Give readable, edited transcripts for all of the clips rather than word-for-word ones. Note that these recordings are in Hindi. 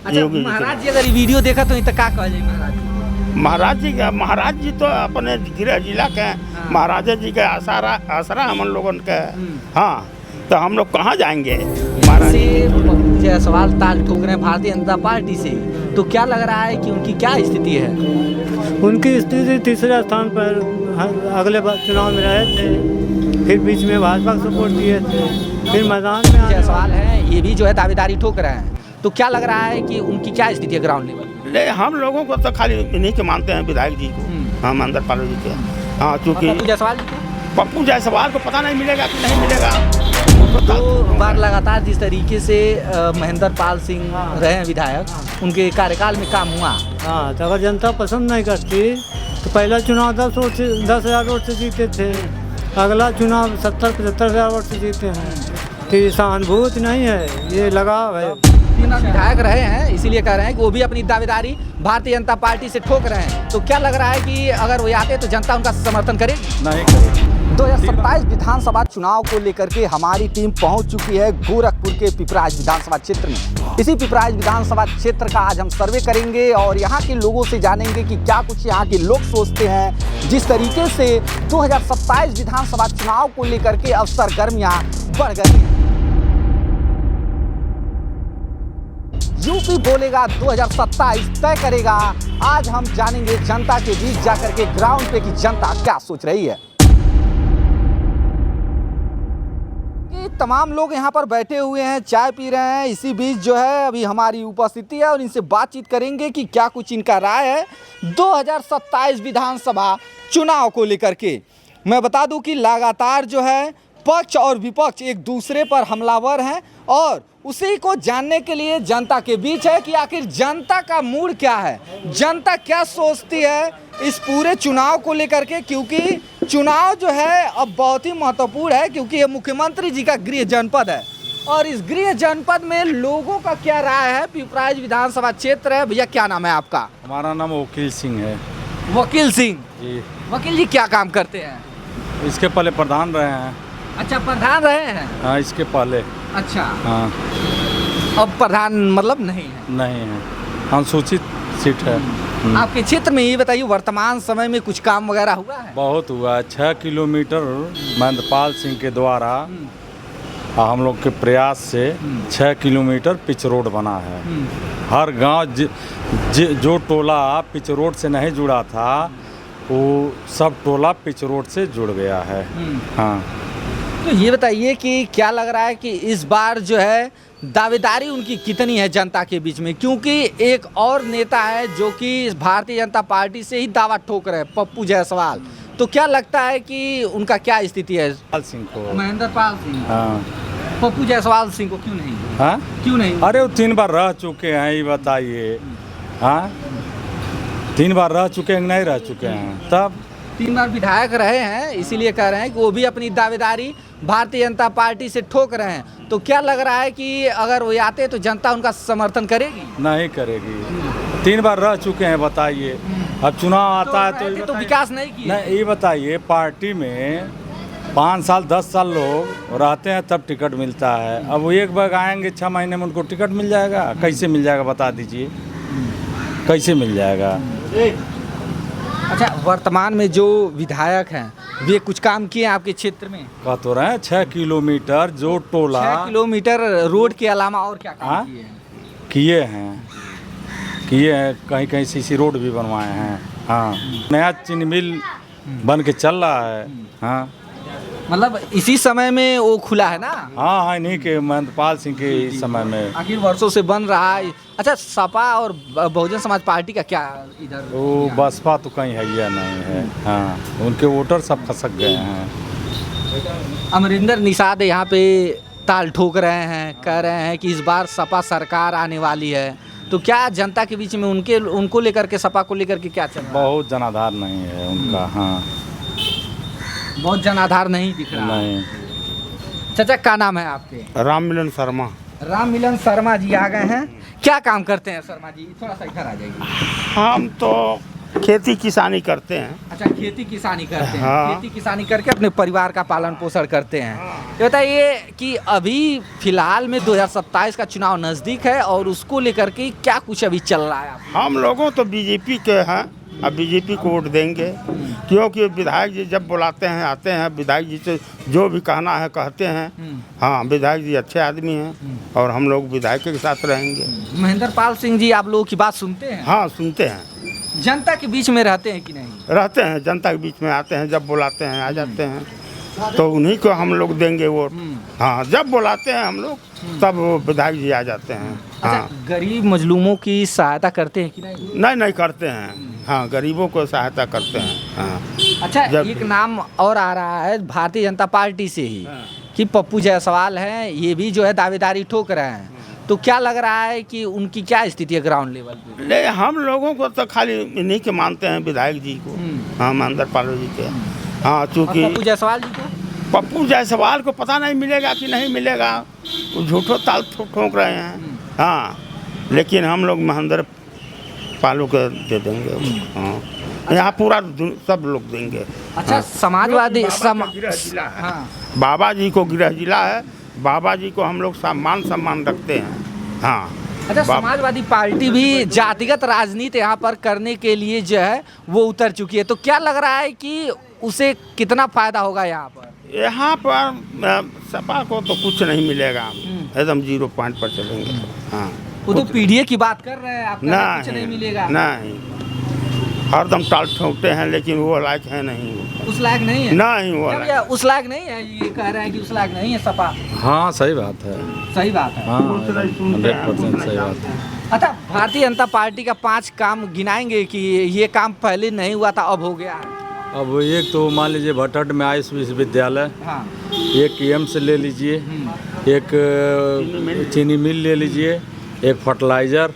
अच्छा, महाराज जी अगर वीडियो देखा तो क्या कह जाए महाराज जी तो अपने गृह जिला के हाँ। महाराजा जी के आसरा हम लोगों के। हाँ, तो हम लोग कहाँ जाएंगे से पप्पू जायसवाल ताल ठोक रहे हैं भारतीय जनता पार्टी से, तो क्या लग रहा है कि उनकी क्या स्थिति है? उनकी स्थिति तीसरे स्थान पर अगले चुनाव में रहे थे, फिर बीच में भाजपा को सपोर्ट दिए थे, फिर मैदान में जायसवाल है, ये भी जो है दावेदारी ठोक रहे हैं, तो क्या लग रहा है कि उनकी क्या स्थिति है ग्राउंड लेवल? हम लोगों को तो खाली इन्हीं के मानते हैं, विधायक जी को, हम अंदर पालो जी के। हाँ, क्योंकि पप्पू जायसवाल को पता नहीं मिलेगा कि नहीं मिलेगा। दो बार लगातार जिस तरीके से महेंद्र पाल सिंह रहे हैं विधायक, उनके कार्यकाल में काम हुआ। हाँ, तो अगर जनता पसंद नहीं करती तो पहला चुनाव 10,000 वोट से जीते थे, अगला चुनाव 70-75,000 वोट से जीते हैं। तो ये सहानुभूति नहीं है, ये लगाव है। विधायक रहे हैं, इसीलिए कह रहे हैं कि वो भी अपनी दावेदारी भारतीय जनता पार्टी से ठोक रहे हैं, तो क्या लग रहा है कि अगर वो आते तो जनता उनका समर्थन करेगी? नहीं करेगी। 2027 विधानसभा चुनाव को लेकर के हमारी टीम पहुंच चुकी है गोरखपुर के पिपराइच विधानसभा क्षेत्र में। इसी पिपराइच विधानसभा क्षेत्र का आज हम सर्वे करेंगे और यहाँ के लोगों से जानेंगे कि क्या कुछ यहाँ के लोग सोचते हैं। जिस तरीके से 2027 विधानसभा चुनाव को लेकर के अब सरगर्मियाँ बढ़ गई हैं। यूपी बोलेगा 2027 तय करेगा। आज हम जानेंगे जनता के बीच जाकर के ग्राउंड पे कि जनता क्या सोच रही है। तमाम लोग यहाँ पर बैठे हुए हैं, चाय पी रहे हैं। इसी बीच जो है अभी हमारी उपस्थिति है और इनसे बातचीत करेंगे कि क्या कुछ इनका राय है 2027 विधानसभा चुनाव को लेकर के। मैं बता दूं कि लगातार जो है पक्ष और विपक्ष एक दूसरे पर हमलावर हैं और उसी को जानने के लिए जनता के बीच है कि आखिर जनता का मूड क्या है, जनता क्या सोचती है इस पूरे चुनाव को लेकर के। क्योंकि चुनाव जो है अब बहुत ही महत्वपूर्ण है, क्योंकि ये मुख्यमंत्री जी का गृह जनपद है और इस गृह जनपद में लोगों का क्या राय है। पिपराइच विधानसभा क्षेत्र है। भैया क्या नाम है आपका? हमारा नाम वकील सिंह है। वकील सिंह जी। वकील जी क्या काम करते हैं? इसके पहले प्रधान रहे हैं। अच्छा, प्रधान रहे हैं। हाँ, इसके पहले। अच्छा। हाँ, अब प्रधान मतलब नहीं है? नहीं है, अनुसूचित सीट है। आपके क्षेत्र में ये बताइए वर्तमान समय में कुछ काम वगैरह हुआ है? बहुत हुआ है। 6 किलोमीटर महेंद्र पाल सिंह के द्वारा हम लोग के प्रयास से 6 किलोमीटर पिच रोड बना है। हर गांव जो टोला पिच रोड से नहीं जुड़ा था वो सब टोला पिच रोड से जुड़ गया है। हाँ, तो ये बताइए कि क्या लग रहा है कि इस बार जो है दावेदारी उनकी कितनी है जनता के बीच में, क्योंकि एक और नेता है जो कि भारतीय जनता पार्टी से ही दावा ठोक रहे हैं, पप्पू जायसवाल। तो क्या लगता है कि उनका क्या स्थिति है? पाल सिंह को। महेंद्र पाल सिंह। हाँ। पप्पू जायसवाल सिंह को क्यों नहीं? हाँ, क्यों नहीं? अरे वो 3 बार रह चुके हैं, ये बताइए। हाँ, 3 बार रह चुके हैं, नहीं रह चुके हैं? तब 3 बार विधायक रहे हैं, इसीलिए कह रहे हैं कि वो भी अपनी दावेदारी भारतीय जनता पार्टी से ठोक रहे हैं। तो क्या लग रहा है कि अगर वो आते तो जनता उनका समर्थन करेगी? नहीं करेगी। 3 बार रह चुके हैं, बताइए। अब चुनाव आता है तो विकास नहीं किया। नहीं, ये बताइए, पार्टी में 5 साल 10 साल लोग रहते हैं तब टिकट मिलता है। अब वो एक बार आएंगे 6 महीने में उनको टिकट मिल जाएगा? कैसे मिल जाएगा बता दीजिए, कैसे मिल जाएगा? अच्छा, वर्तमान में जो विधायक हैं वे कुछ काम किए आपके क्षेत्र में? कह तो रहे हैं 6 किलोमीटर जो टोला 6 किलोमीटर रोड के अलावा और क्या काम किए हैं? किए हैं, कहीं कहीं सीसी रोड भी बनवाए हैं। हाँ, नया चीनी मिल बन के चल रहा है। हाँ, मतलब इसी समय में वो खुला है ना? हाँ हाँ, इन्हीं के महेंद्र पाल सिंह के इस समय में। आखिर वर्षों से बन रहा है। अच्छा, सपा और बहुजन समाज पार्टी का क्या इधर? वो बसपा तो कहीं है या नहीं है। हाँ, उनके वोटर सब खसक गए हैं। अमरिंदर निषाद यहाँ पे ताल ठोक रहे हैं, कह रहे हैं कि इस बार सपा सरकार आने वाली है। तो क्या जनता के बीच में उनको लेकर के, सपा को लेकर के क्या चल रहा है? बहुत जनाधार नहीं है उनका। हाँ, बहुत जनाधार नहीं दिख रहा। नहीं। चाचा क्या नाम है आपके? राम मिलन शर्मा। राम मिलन शर्मा जी आ गए हैं। क्या काम करते हैं शर्मा जी? थोड़ा सा इधर आ जाइए। हम तो खेती किसानी करते हैं। अच्छा, खेती किसानी करते हैं। हाँ। खेती किसानी करके अपने परिवार का पालन पोषण करते हैं। तो बताइए कि अभी फिलहाल में 2027 का चुनाव नज़दीक है और उसको लेकर के क्या कुछ अभी चल रहा है आपको? हम लोगों तो बीजेपी के हैं, अब बीजेपी को वोट देंगे, क्योंकि विधायक जी जब बुलाते हैं आते हैं, विधायक जी से जो भी कहना है कहते हैं। हाँ, विधायक जी अच्छे आदमी हैं और हम लोग विधायक के साथ रहेंगे। महेंद्र पाल सिंह जी आप लोगों की बात सुनते हैं? हाँ, सुनते हैं। जनता के बीच में रहते हैं कि नहीं? रहते हैं, जनता के बीच में आते हैं, जब बुलाते हैं आ जाते हैं, तो उन्हीं को हम लोग देंगे वोट। हाँ, जब बुलाते हैं हम लोग तब वो विधायक जी आ जाते हैं। हाँ, अच्छा, गरीब मजलूमों की सहायता करते हैं कि नहीं? नहीं करते हैं। हाँ, गरीबों को सहायता करते हैं। हाँ। अच्छा, जब- एक नाम और आ रहा है भारतीय जनता पार्टी से ही कि पप्पू जायसवाल हैं, ये भी जो है दावेदारी ठोक रहे हैं। तो क्या लग रहा है कि उनकी क्या स्थिति है ग्राउंड लेवल पे? ले हम लोगों को तो खाली इन्हीं के मानते हैं, विधायक जी को। हाँ, महेंद्र पाल जी के। हाँ, और चूँकि पप्पू जायसवाल जी को? पप्पू जायसवाल को पता नहीं मिलेगा कि नहीं मिलेगा, वो झूठो ताल ठोक रहे हैं। हाँ, लेकिन हम लोग महेंद्र पालू को दे देंगे। हाँ, यहाँ पूरा सब लोग देंगे। अच्छा, समाजवादी बाबा का गृह जिला है। हाँ, बाबा जी को गृह जिला है, बाबा जी को हम लोग मान सम्मान रखते हैं। हाँ। अच्छा, समाजवादी पार्टी भी जातिगत राजनीति यहाँ पर करने के लिए जो है वो उतर चुकी है। तो क्या लग रहा है कि उसे कितना फायदा होगा यहाँ पर? यहाँ पर सपा को तो कुछ नहीं मिलेगा, एकदम 0 पॉइंट पर चलेंगे। हाँ, वो तो पीडीए की बात कर रहे हैं, आप कह रहे हैं कुछ नहीं मिलेगा। नहीं, हरदम टाल ठोकते हैं, लेकिन वो लायक है नहीं। उस लायक नहीं है? नहीं, वो क्या भैया, उस लायक नहीं है? ये कह रहे हैं कि उस लायक नहीं है सपा। हाँ सही बात है। सही बात है। हाँ 100% सही बात है। अच्छा, भारतीय जनता पार्टी का 5 काम गिनाएंगे कि ये काम पहले नहीं हुआ था अब हो गया है? अब एक तो मान लीजिए भटट में आयुष विश्वविद्यालय, हाँ। एक एम्स ले लीजिए, एक चीनी मिल ले लीजिए, एक फर्टिलाइजर,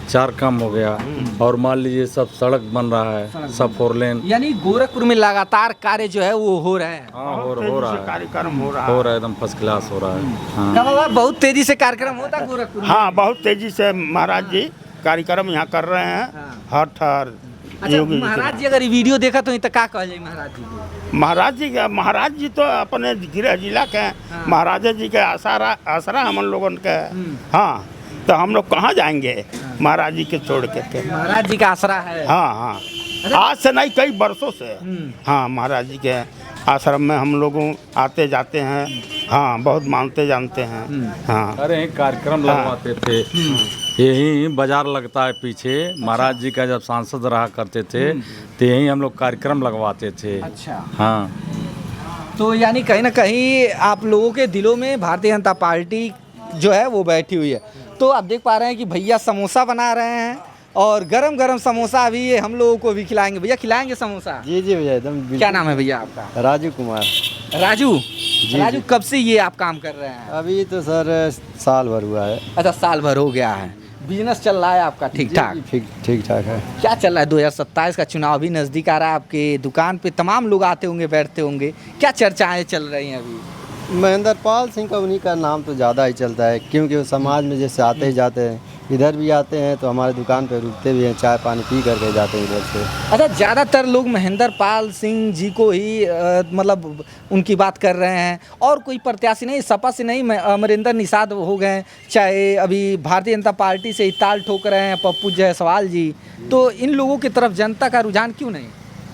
4 काम हो गया। और मान लीजिए सब सड़क बन रहा है, सब 4 लेन। यानी गोरखपुर में लगातार कार्य जो है वो हो रहे हैं। हाँ हो रहा है, कार्यक्रम हो रहा हो रहा है, एकदम फर्स्ट क्लास हो रहा है। हाँ क्या बाबा, बहुत तेजी से कार्यक्रम होता है गोरखपुर में? हाँ, बहुत तेजी से महाराज जी कार्यक्रम यहाँ कर रहे हैं। हर ठहर अच्छा, महाराज जी अगर ये वीडियो देखा तो क्या कह जाए महाराज जी को? महाराज जी तो अपने गृह जिला के हैं। महाराजा जी के आसरा हम लोगों के हैं। हाँ, तो हम लोग कहाँ जाएंगे महाराज जी के छोड़ के? महाराज जी का आसरा है। हाँ हाँ, आज से नहीं, कई बरसों से। हाँ, महाराज जी के आश्रम में हम लोगों आते जाते हैं। हाँ, बहुत मानते जानते हैं। हाँ, अरे यहीं कार्यक्रम लगवाते थे, यही बाजार लगता है पीछे। महाराज जी का जब सांसद रहा करते थे तो यहीं हम लोग कार्यक्रम लगवाते थे। अच्छा, हाँ, तो यानी कहीं ना कहीं आप लोगों के दिलों में भारतीय जनता पार्टी जो है वो बैठी हुई है। तो आप देख पा रहे हैं कि भैया समोसा बना रहे हैं और गरम गरम समोसा अभी ये हम लोगों को भी खिलाएंगे। भैया खिलाएंगे समोसा? जी जी भैया, एकदम क्या नाम है भैया आपका? राजू कुमार। राजू। राजू, कब से ये आप काम कर रहे हैं? अभी तो सर साल भर हुआ है। अच्छा, साल भर हो गया है। बिजनेस चल रहा है आपका ठीक ठाक? ठीक ठाक है। क्या चल रहा है? 2027 का चुनाव भी नज़दीक आ रहा है, आपके दुकान पे तमाम लोग आते होंगे, बैठते होंगे, क्या चर्चाएं चल रही हैं अभी? महेंद्र पाल सिंह का उन्हीं का नाम तो ज़्यादा ही चलता है, क्योंकि वो समाज में जैसे आते ही जाते हैं, इधर भी आते हैं तो हमारे दुकान पे रुकते भी हैं, चाय पानी पी करके जाते हैं इधर से। अच्छा, ज़्यादातर लोग महेंद्र पाल सिंह जी को ही मतलब उनकी बात कर रहे हैं, और कोई प्रत्याशी नहीं, सपा से नहीं, अमरिंदर निषाद हो गए, चाहे अभी भारतीय जनता पार्टी से ही ताल ठोक रहे हैं पप्पू जायसवाल जी। तो इन लोगों की तरफ जनता का रुझान क्यों नहीं?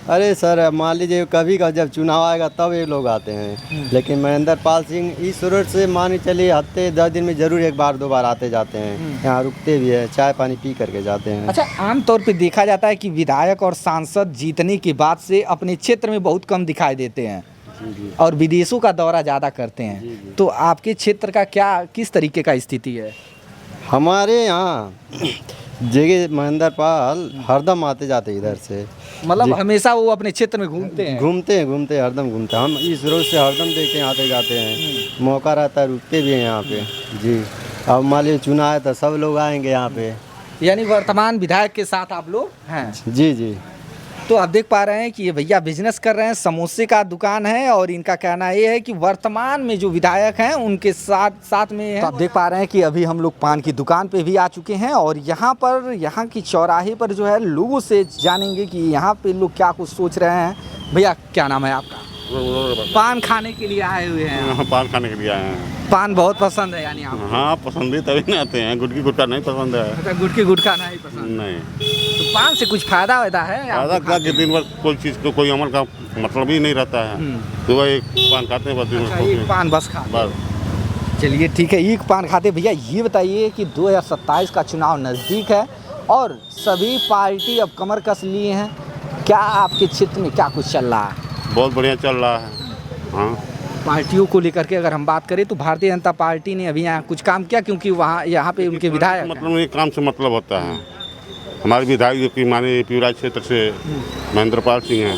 अरे सर, मान लीजिए कभी का जब चुनाव आएगा तब ये लोग आते हैं, लेकिन महेंद्र पाल सिंह इस रोड से मान चलिए हफ्ते 10 दिन में जरूर 1 बार 2 बार आते जाते हैं, यहाँ रुकते भी है, चाय पानी पी करके जाते हैं। अच्छा, आमतौर पे देखा जाता है कि विधायक और सांसद जीतने के बाद से अपने क्षेत्र में बहुत कम दिखाई देते हैं और विदेशों का दौरा ज़्यादा करते हैं। तो आपके क्षेत्र का क्या, किस तरीके का स्थिति है? हमारे यहाँ जगह महेंद्र पाल हरदम आते जाते इधर से, मतलब हमेशा वो अपने क्षेत्र में घूमते हैं? घूमते हैं हरदम घूमते हैं। हम इस रोड से हरदम देखते हैं, आते जाते हैं, मौका रहता है रुकते भी हैं यहाँ पे। जी, अब मान लीजिए चुनाव है तो सब लोग आएंगे यहाँ पे। यानी वर्तमान विधायक के साथ आप लोग हैं? जी जी। तो आप देख पा रहे हैं कि ये भैया बिजनेस कर रहे हैं, समोसे का दुकान है और इनका कहना ये है कि वर्तमान में जो विधायक हैं उनके साथ में है। तो आप देख पा रहे हैं कि अभी हम लोग पान की दुकान पे भी आ चुके हैं और यहाँ की चौराहे पर जो है लोगों से जानेंगे कि यहाँ पे लोग क्या कुछ सोच रहे हैं। भैया क्या नाम है आपका? पान खाने के लिए आए हुए हैं? पान खाने के लिए आए हैं। पान बहुत पसंद है यानी आपको? हाँ पसंद ही तभी ना आते हैं, गुटकी गुटका नहीं पसंद है। अच्छा, गुटकी गुटखा नहीं पसंद? नहीं। तो पान से कुछ फायदा वायदा है? ज़्यादा क्या कि दिन भर कोई चीज़ को कोई अमल का मतलब ही नहीं रहता है। सुबह एक पान खाते हैं बस दिन अच्छा, भर एक पान बस खा? बस। चलिए ठीक है, एक पान खाते। भैया ये बताइए कि 2027 का चुनाव नज़दीक है और सभी पार्टी अब कमर कस लिए हैं, क्या आपके क्षेत्र में क्या कुछ चल रहा है? बहुत बढ़िया चल रहा है। हाँ पार्टियों को लेकर के अगर हम बात करें तो भारतीय जनता पार्टी ने अभी यहाँ कुछ काम किया, क्योंकि यहाँ पे उनके विधायक मतलब नहीं, काम से मतलब होता है। हमारे विधायक जो कि माने पीवरा क्षेत्र से महेंद्र पाल सिंह हैं,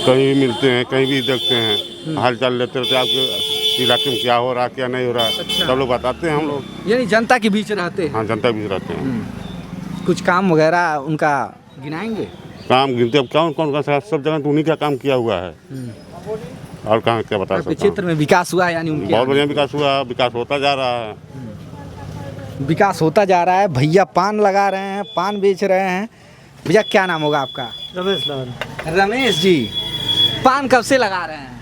कहीं भी मिलते हैं, कहीं भी देखते हैं, हाल चाल लेते रहते हैं, आपके इलाके में क्या हो रहा क्या नहीं हो रहा, सब लोग बताते हैं। हम लोग यानी जनता के बीच रहते हैं? हाँ जनता भी रहते हैं। कुछ काम वगैरह उनका गिनाएंगे? काम गिनते अब कौन कौन का सब जगह तो उन्हीं का काम किया हुआ है और कहाँ क्या बता आपके सकता हूँ। क्षेत्र में विकास हुआ है यानी उनके? बहुत बढ़िया विकास हुआ, विकास होता जा रहा है। विकास होता जा रहा है। भैया पान लगा रहे हैं, पान बेच रहे हैं। भैया क्या नाम होगा आपका? रमेश लाल। रमेश जी, पान कब से लगा रहे हैं?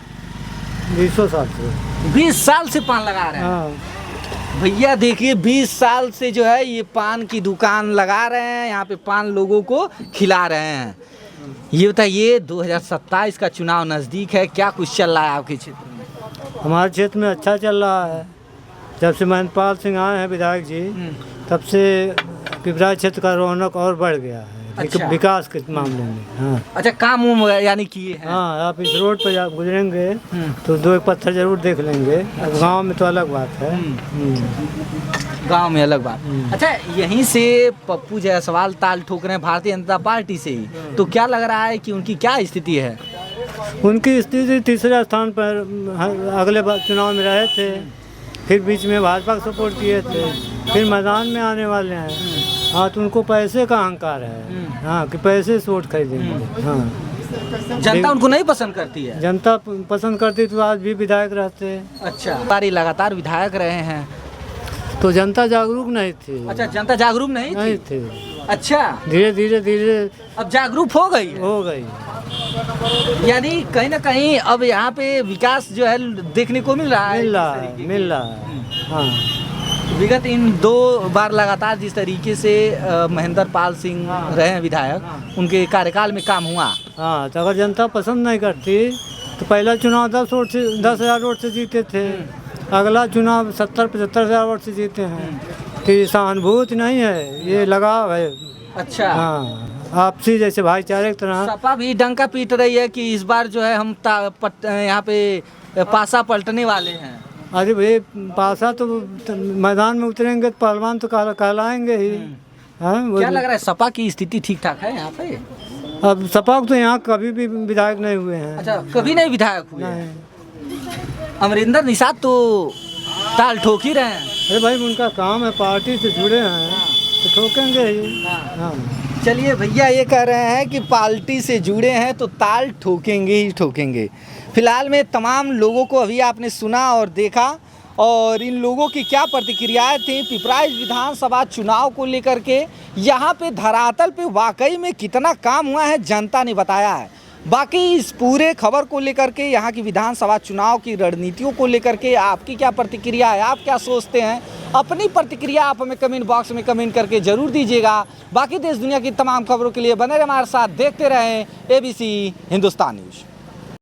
20 साल से। 20 साल से पान लगा रहे हैं? हाँ। भैया देखिए 20 साल से जो है ये पान की दुकान लगा रहे हैं, यहाँ पे पान लोगों को खिला रहे हैं। ये बताइए 2027 का चुनाव नज़दीक है, क्या कुछ चल रहा है आपके क्षेत्र में? हमारे क्षेत्र में अच्छा चल रहा है। जब से महेंद्र पाल सिंह आए हैं विधायक जी, तब से पिपरा क्षेत्र का रौनक और बढ़ गया है। अच्छा। विकास के मामले में। हाँ अच्छा, काम उम यानी किए हैं? हाँ, आप इस रोड पर गुजरेंगे तो 2 एक पत्थर जरूर देख लेंगे। अब गांव में तो अलग बात है। गांव में अलग बात। अच्छा, यहीं से पप्पू जायसवाल ताल ठोक रहे हैं भारतीय जनता पार्टी से ही, तो क्या लग रहा है कि उनकी क्या स्थिति है? उनकी स्थिति तीसरे स्थान पर अगले चुनाव में रहे थे, फिर बीच में भाजपा को सपोर्ट किए थे, फिर मैदान में आने वाले हैं। हाँ, तो उनको पैसे का अहंकार है। हाँ, कि पैसे से वोट खरीदेंगे। हाँ, जनता उनको नहीं पसंद करती है? जनता पसंद करती तो आज भी विधायक रहते। अच्छा, सारी लगातार विधायक रहे हैं तो जनता जागरूक नहीं थी। अच्छा, जनता जागरूक नहीं थी। अच्छा, धीरे धीरे अब जागरूक हो गई? हो गई। यानी कहीं ना कहीं अब यहाँ पे विकास जो है देखने को मिल रहा है? मिल रहा है। हाँ, विगत इन 2 बार लगातार जिस तरीके से महेंद्र पाल सिंह रहे हैं विधायक, उनके कार्यकाल में काम हुआ। हाँ, तो अगर जनता पसंद नहीं करती तो पहला चुनाव 10,000 वोट से जीते थे, अगला चुनाव 70-75 हज़ार वोट से जीते हैं। तो ये सहानुभूति नहीं है, ये लगाव है। अच्छा। हाँ, आपसी जैसे भाईचारे की तरह। सपा भी डंका पीट रही है कि इस बार जो है हम यहाँ पे पासा पलटने वाले हैं। अरे भाई, पासा तो मैदान में उतरेंगे तो पहलवान तो कहलाएंगे ही। हाँ, क्या लग रहा है सपा की स्थिति ठीक ठाक है यहाँ पे? अब सपा तो यहाँ कभी भी विधायक नहीं हुए हैं। अच्छा, कभी नहीं विधायक हुए? नहीं। अमरिंदर निषाद तो ताल ठोक ही रहे हैं। अरे भाई, उनका काम है, पार्टी से जुड़े हैं तो ठोकेंगे ही। हाँ। चलिए भैया ये कह रहे हैं कि पार्टी से जुड़े हैं तो ताल ठोकेंगे ही ठोकेंगे। फिलहाल में तमाम लोगों को अभी आपने सुना और देखा, और इन लोगों की क्या प्रतिक्रियाएं थी पिपराइच विधानसभा चुनाव को लेकर के। यहाँ पे धरातल पे वाकई में कितना काम हुआ है जनता ने बताया है। बाकी इस पूरे खबर को लेकर के, यहाँ की विधानसभा चुनाव की रणनीतियों को लेकर के आपकी क्या प्रतिक्रिया है, आप क्या सोचते हैं? अपनी प्रतिक्रिया आप हमें कमेंट बॉक्स में कमेंट करके ज़रूर दीजिएगा। बाकी देश दुनिया की तमाम खबरों के लिए बने रहे हमारे साथ, देखते रहें ABC हिंदुस्तान न्यूज़।